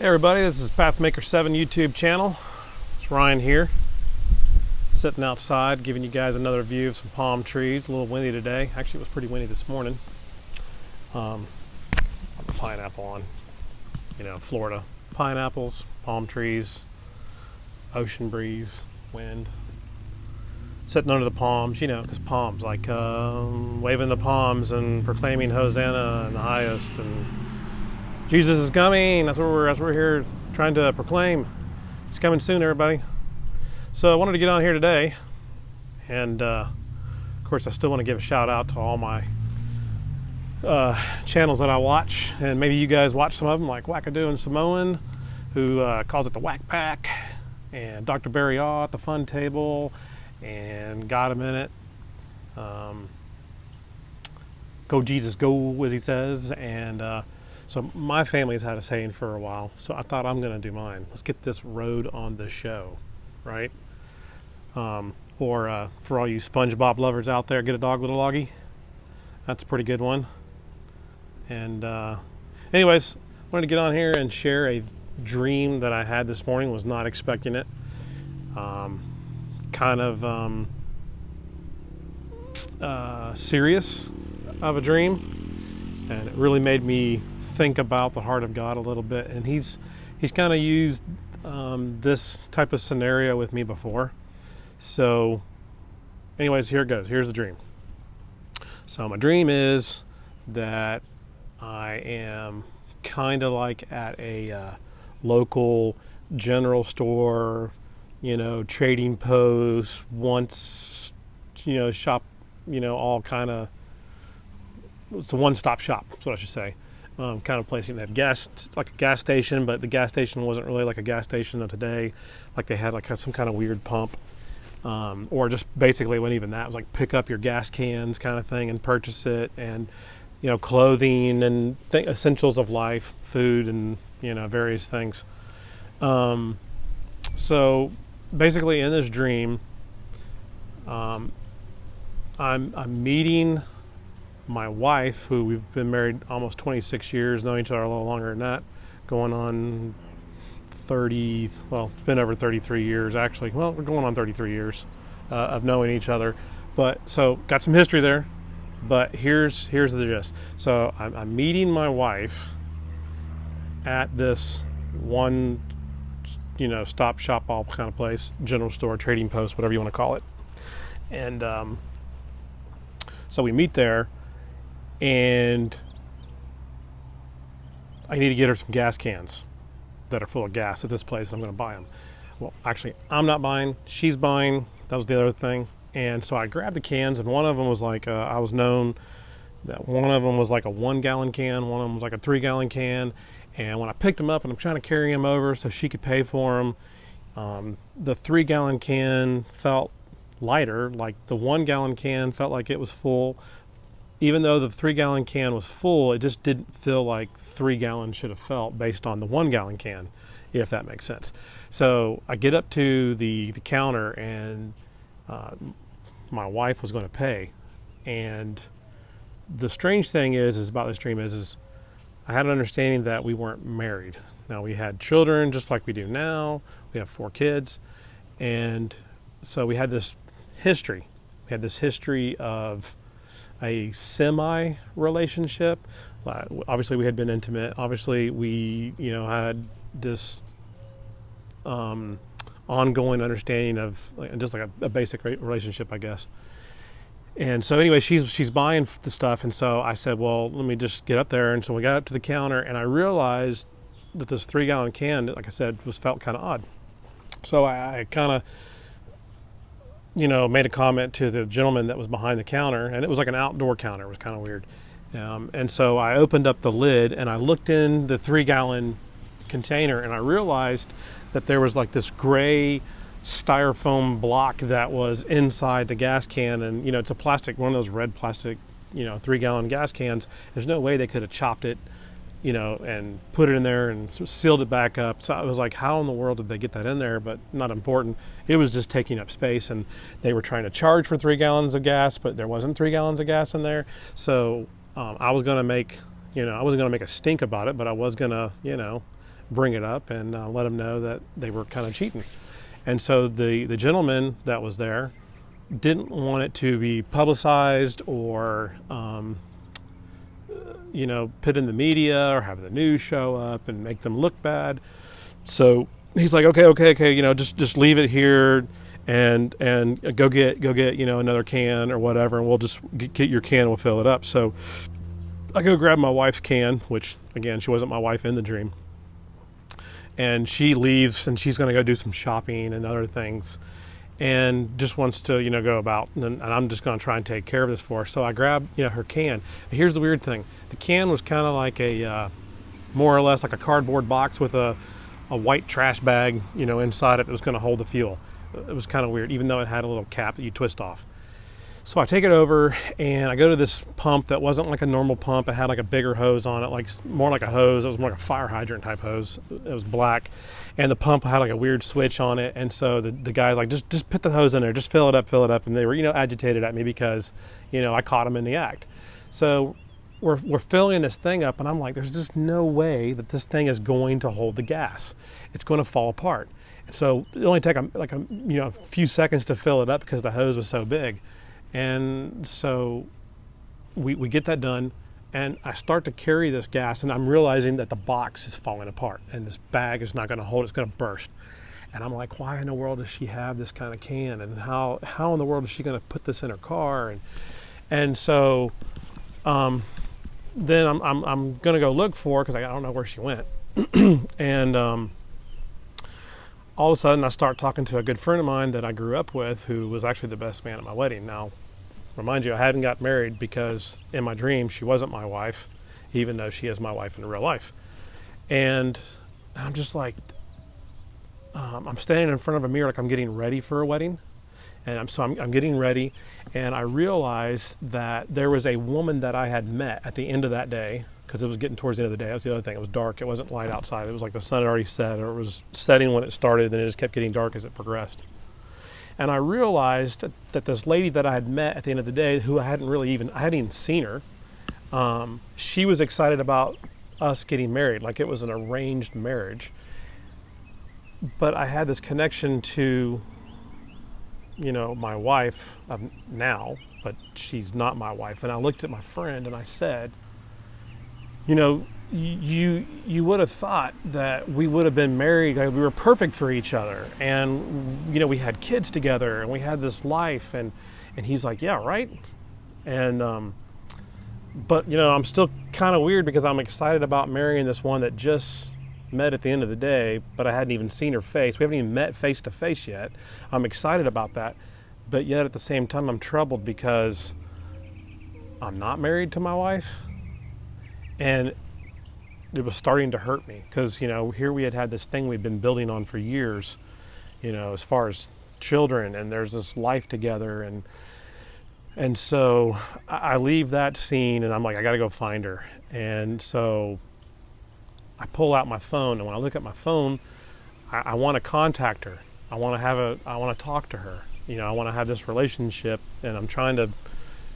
Hey everybody, this is Pathmaker7 YouTube channel. It's Ryan here, sitting outside giving you guys another view of some palm trees. A little windy today. Actually, it was pretty windy this morning. Pineapple on, Florida. Pineapples, palm trees, ocean breeze, wind. Sitting under the palms, because palms, like waving the palms and proclaiming Hosanna in the highest, and Jesus is coming. That's what we're here trying to proclaim. He's coming soon, everybody. So I wanted to get on here today, and of course I still want to give a shout out to all my channels that I watch, and maybe you guys watch some of them, like Wackadoo and Samoan, who calls it the Whack Pack, and Dr. Barry Ott, the Fun Table, and God a Minute. Go Jesus Go, as he says, and so my family's had a saying for a while, so I thought I'm going to do mine. Let's get this road on the show, right? Or for all you SpongeBob lovers out there, get a dog with a loggy. That's a pretty good one. And anyways, I wanted to get on here and share a dream that I had this morning. Was not expecting it. Kind of serious of a dream, and it really made me think about the heart of God a little bit. And he's kind of used this type of scenario with me before. So anyways, here it goes. Here's the dream. So my dream is that I am kind of like at a local general store, trading post, once, shop, all kind of, it's a one-stop shop, that's what I should say. Kind of place. They have like a gas station, but the gas station wasn't really like a gas station of today. Like they had like some kind of weird pump, or just basically when even that was like pick up your gas cans kind of thing and purchase it, and clothing and essentials of life, food, and various things. So basically in this dream, I'm meeting my wife, who we've been married almost 26 years, knowing each other a little longer than that, going on 30, well, it's been over 33 years actually. Well, we're going on 33 years of knowing each other. But so got some history there, but here's the gist. So I'm meeting my wife at this one, stop shop all kind of place, general store, trading post, whatever you want to call it. And so we meet there, and I need to get her some gas cans that are full of gas at this place. I'm going to buy them. Well, actually, I'm not buying. She's buying. That was the other thing. And so I grabbed the cans, and one of them was like, I was known that one of them was like a 1 gallon can. One of them was like a 3 gallon can. And when I picked them up and I'm trying to carry them over so she could pay for them, the 3 gallon can felt lighter. Like the 1 gallon can felt like it was full. Even though the 3 gallon can was full, it just didn't feel like 3 gallons should have felt based on the 1 gallon can, if that makes sense. So I get up to the counter, and my wife was going to pay. And the strange thing is about this dream is I had an understanding that we weren't married. Now, we had children just like we do now. We have 4 kids. And so we had this history. We had this history of a semi-relationship. Obviously, we had been intimate. Obviously, we, had this ongoing understanding of just like a basic relationship, I guess. And so anyway, she's buying the stuff, and so I said, well, let me just get up there. And so we got up to the counter, and I realized that this 3 gallon can, like I said, felt kind of odd. So I kind of made a comment to the gentleman that was behind the counter, and it was like an outdoor counter. It was kind of weird. And so I opened up the lid, and I looked in the 3 gallon container, and I realized that there was like this gray styrofoam block that was inside the gas can. And, it's a plastic, one of those red plastic, 3 gallon gas cans. There's no way they could have chopped it, and put it in there and sealed it back up. So I was like, how in the world did they get that in there? But not important. It was just taking up space, and they were trying to charge for 3 gallons of gas, but there wasn't 3 gallons of gas in there. So I was going to make, I wasn't going to make a stink about it, but I was going to, bring it up and let them know that they were kind of cheating. And so the gentleman that was there didn't want it to be publicized or put in the media or have the news show up and make them look bad. So he's like, okay, just leave it here and go get another can or whatever, and we'll just get your can, we'll fill it up. So I go grab my wife's can, which again, she wasn't my wife in the dream, and she leaves and she's going to go do some shopping and other things and just wants to go about, and I'm just going to try and take care of this for her. So I grab her can. Here's the weird thing: the can was kind of like a more or less like a cardboard box with a white trash bag inside it that was going to hold the fuel. It was kind of weird, even though it had a little cap that you twist off. So I take it over and I go to this pump that wasn't like a normal pump. It had like a bigger hose on it, like more like a hose. It was more like a fire hydrant type hose. It was black, and the pump had like a weird switch on it. And so the guy's like, just put the hose in there, just fill it up. And they were agitated at me because I caught them in the act. So we're filling this thing up, and I'm like, there's just no way that this thing is going to hold the gas. It's going to fall apart. So it only took a few seconds to fill it up because the hose was so big. And so we get that done, and I start to carry this gas, and I'm realizing that the box is falling apart and this bag is not going to hold, it's going to burst. And I'm like, why in the world does she have this kind of can, and how in the world is she going to put this in her car? And so then I'm going to go look for her because I don't know where she went. And all of a sudden I start talking to a good friend of mine that I grew up with, who was actually the best man at my wedding. Now, remind you, I hadn't got married because in my dream she wasn't my wife, even though she is my wife in real life. And I'm just like, I'm standing in front of a mirror like I'm getting ready for a wedding. And I'm getting ready, and I realized that there was a woman that I had met at the end of that day, because it was getting towards the end of the day. That was the other thing. It was dark. It wasn't light outside. It was like the sun had already set, or it was setting when it started, then it just kept getting dark as it progressed. And I realized that this lady that I had met at the end of the day, who I hadn't even seen her, she was excited about us getting married, like it was an arranged marriage. But I had this connection to my wife now, but she's not my wife. And I looked at my friend and I said, you would have thought that we would have been married, like we were perfect for each other, and we had kids together and we had this life. And he's like, yeah, right. And but I'm still kind of weird because I'm excited about marrying this one that just met at the end of the day, but I hadn't even seen her face. We haven't even met face to face yet. I'm excited about that, but yet at the same time I'm troubled because I'm not married to my wife, and it was starting to hurt me because here we had this thing we'd been building on for years, as far as children, and there's this life together, and so I leave that scene and I'm like, I got to go find her. And so I pull out my phone, and when I look at my phone, I want to contact her. I want to talk to her. I want to have this relationship, and I'm trying to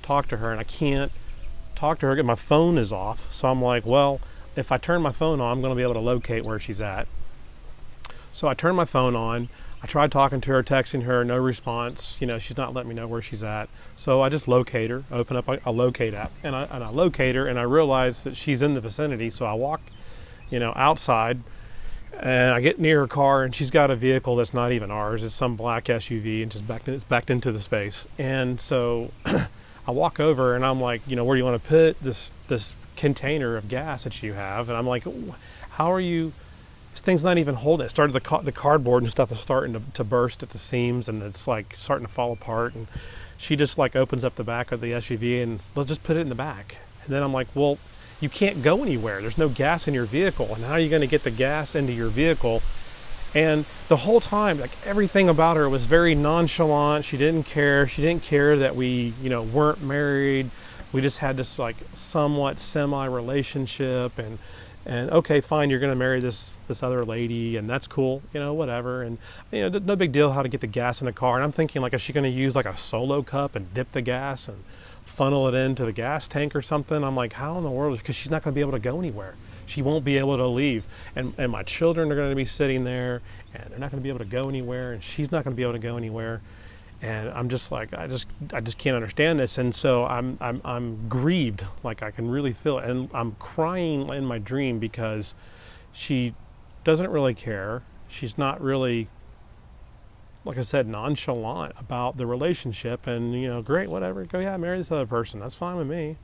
talk to her, and I can't talk to her because my phone is off. So I'm like, well, if I turn my phone on, I'm going to be able to locate where she's at. So I turn my phone on. I tried talking to her, texting her, no response. She's not letting me know where she's at. So I just locate her, open up a locate app, and I locate her, and I realize that she's in the vicinity. So I walk outside, and I get near her car, and she's got a vehicle that's not even ours. It's some black SUV, and it's backed into the space. And so I walk over, and I'm like, where do you want to put this container of gas that you have? And I'm like, how are you? This thing's not even holding. It started the cardboard and stuff is starting to burst at the seams, and it's like starting to fall apart. And she just like opens up the back of the SUV and let's just put it in the back. And then I'm like, well, you can't go anywhere. There's no gas in your vehicle. And how are you going to get the gas into your vehicle? And the whole time, like everything about her was very nonchalant. She didn't care. She didn't care that we, weren't married. We just had this like somewhat semi relationship, and okay, fine, you're going to marry this other lady, and that's cool, whatever. And no big deal how to get the gas in the car. And I'm thinking, like, is she going to use like a Solo cup and dip the gas and funnel it into the gas tank or something? I'm like, how in the world? Because she's not going to be able to go anywhere. She won't be able to leave. And my children are going to be sitting there, and they're not going to be able to go anywhere, and she's not going to be able to go anywhere. And I'm just like, I just can't understand this. And so I'm grieved, like I can really feel it. And I'm crying in my dream because she doesn't really care. She's not really, like I said, nonchalant about the relationship. And, you know, great, whatever, go, yeah, marry this other person. That's fine with me.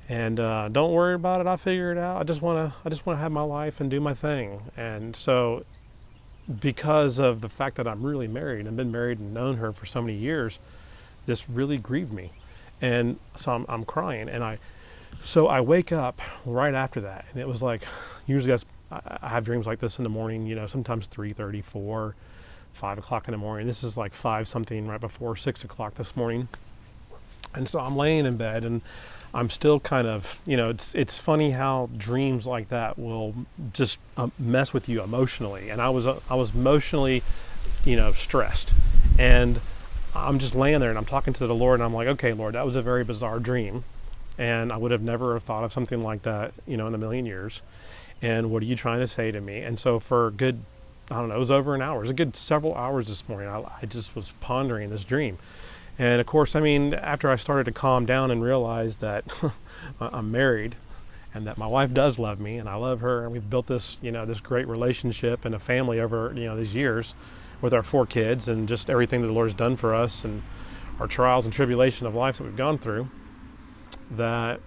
And don't worry about it. I'll figure it out. I just want to have my life and do my thing. And so, because of the fact that I'm really married and been married and known her for so many years, this really grieved me. And so I'm crying. And I wake up right after that. And it was like, usually I have dreams like this in the morning, you know, sometimes 3:30, 4, 5 o'clock in the morning. This is like 5 something right before 6 o'clock this morning. And so I'm laying in bed, and I'm still kind of, you know, it's funny how dreams like that will just mess with you emotionally. And I was emotionally, you know, stressed. And I'm just laying there and I'm talking to the Lord, and I'm like, okay, Lord, that was a very bizarre dream. And I would have never have thought of something like that, you know, in a million years. And what are you trying to say to me? And so for a good, I don't know, it was over an hour. It was a good several hours this morning. I just was pondering this dream. And of course, I mean, after I started to calm down and realize that I'm married and that my wife does love me and I love her, and we've built this, you know, this great relationship and a family over, you know, these years with our 4 kids and just everything that the Lord's done for us and our trials and tribulation of life that we've gone through, that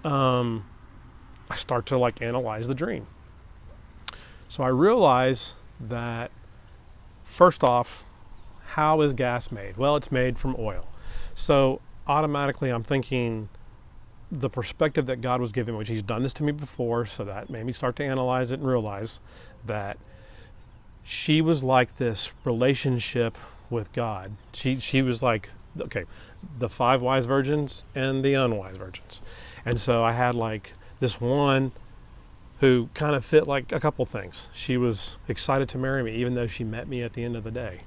I start to like analyze the dream. So I realize that, first off, how is gas made? Well, it's made from oil. So automatically I'm thinking the perspective that God was giving me, which he's done this to me before, so that made me start to analyze it and realize that she was like this relationship with God. She was like, okay, the 5 wise virgins and the unwise virgins. And so I had like this one who kind of fit like a couple things. She was excited to marry me, even though she met me at the end of the day.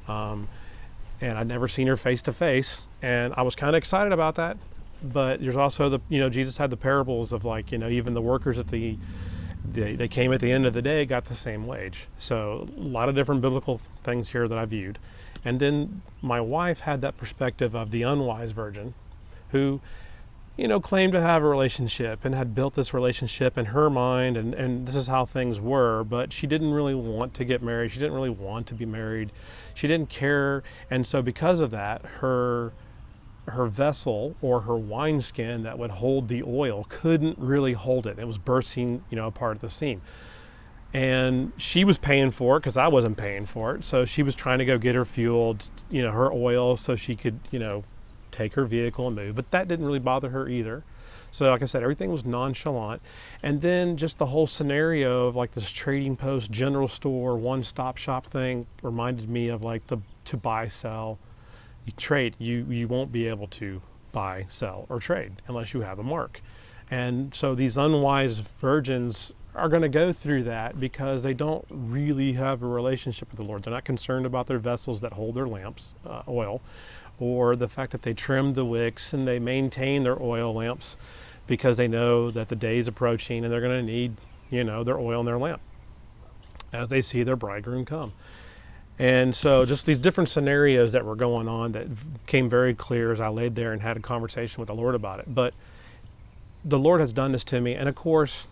And I'd never seen her face to face, and I was kind of excited about that. But there's also the, you know, Jesus had the parables of like, you know, even the workers at they came at the end of the day got the same wage. So a lot of different biblical things here that I viewed. And then my wife had that perspective of the unwise virgin who, you know, claimed to have a relationship and had built this relationship in her mind, and this is how things were, but she didn't really want to get married. She didn't really want to be married. She didn't care. And so because of that, her vessel or her wineskin that would hold the oil couldn't really hold it. It was bursting, you know, apart at the seam. And she was paying for it because I wasn't paying for it. So she was trying to go get her fuel, you know, her oil, so she could, you know, take her vehicle and move. But that didn't really bother her either. So like I said, everything was nonchalant. And then just the whole scenario of like this trading post, general store, one-stop shop thing reminded me of like to buy, sell. You trade, you won't be able to buy, sell, or trade unless you have a mark. And so these unwise virgins are going to go through that because they don't really have a relationship with the Lord. They're not concerned about their vessels that hold their lamps, oil, or the fact that they trim the wicks and they maintain their oil lamps because they know that the day is approaching and they're going to need, you know, their oil and their lamp as they see their bridegroom come. And so just these different scenarios that were going on that came very clear as I laid there and had a conversation with the Lord about it. But the Lord has done this to me. And of course,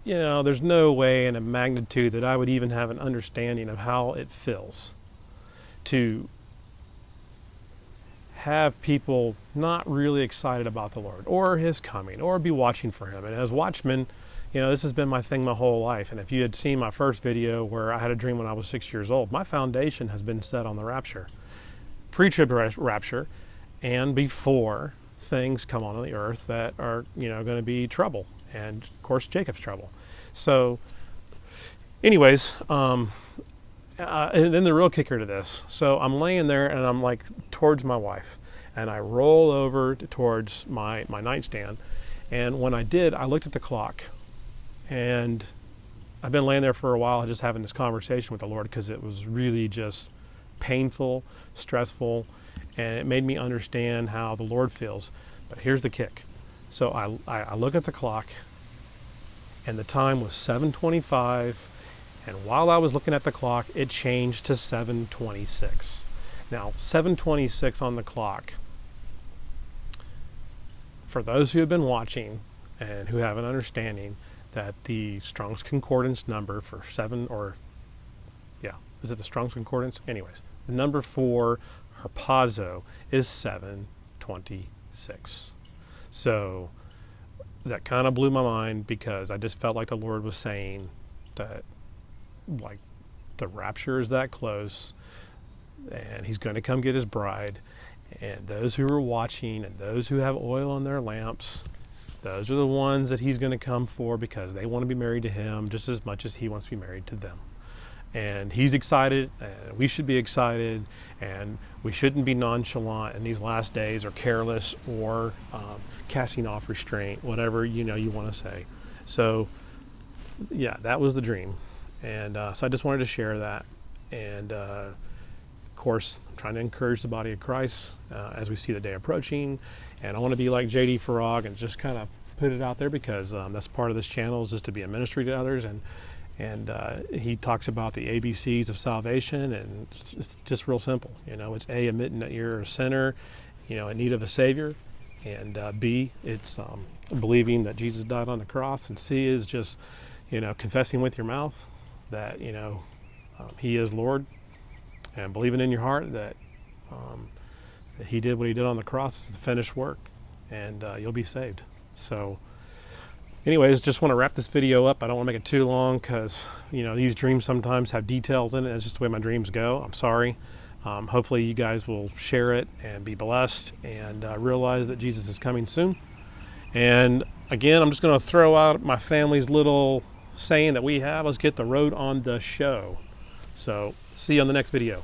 you know, there's no way in a magnitude that I would even have an understanding of how it feels to have people not really excited about the Lord or his coming or be watching for him. And as watchmen, you know, this has been my thing my whole life. And if you had seen my first video where I had a dream when I was 6 years old, my foundation has been set on the rapture, pre-trib rapture, and before things come on the earth that are, you know, going to be trouble. And of course, Jacob's trouble. So anyways, and then the real kicker to this. So I'm laying there and I'm like towards my wife, and I roll over towards my nightstand. And when I did, I looked at the clock, and I've been laying there for a while just having this conversation with the Lord because it was really just painful, stressful, and it made me understand how the Lord feels. But here's the kick. So I look at the clock, and the time was 7:25, and while I was looking at the clock, it changed to 7:26. Now, 7:26 on the clock, for those who have been watching and who have an understanding that the Strong's Concordance number for is it the Strong's Concordance? Anyways, the number for harpazo is 7:26. So that kind of blew my mind, because I just felt like the Lord was saying that, like, the rapture is that close, and he's going to come get his bride, and those who are watching and those who have oil on their lamps, those are the ones that he's going to come for, because they want to be married to him just as much as he wants to be married to them. And he's excited, and we should be excited, and we shouldn't be nonchalant in these last days, or careless, or casting off restraint, whatever you want to say. So yeah, that was the dream, and so I just wanted to share that. And of course, I'm trying to encourage the body of Christ as we see the day approaching, and I want to be like JD Farag and just kind of put it out there, because that's part of this channel, is just to be a ministry to others. And he talks about the ABCs of salvation, and it's just real simple. It's A, admitting that you're a sinner, in need of a Savior, and B, it's believing that Jesus died on the cross, and C is just, confessing with your mouth that, he is Lord, and believing in your heart that he did what he did on the cross, is the finished work, and you'll be saved. So anyways, just want to wrap this video up. I don't want to make it too long, because these dreams sometimes have details in it. It's just the way my dreams go. I'm sorry. Hopefully you guys will share it and be blessed, and realize that Jesus is coming soon. And again, I'm just going to throw out my family's little saying that we have: let's get the road on the show. So see you on the next video.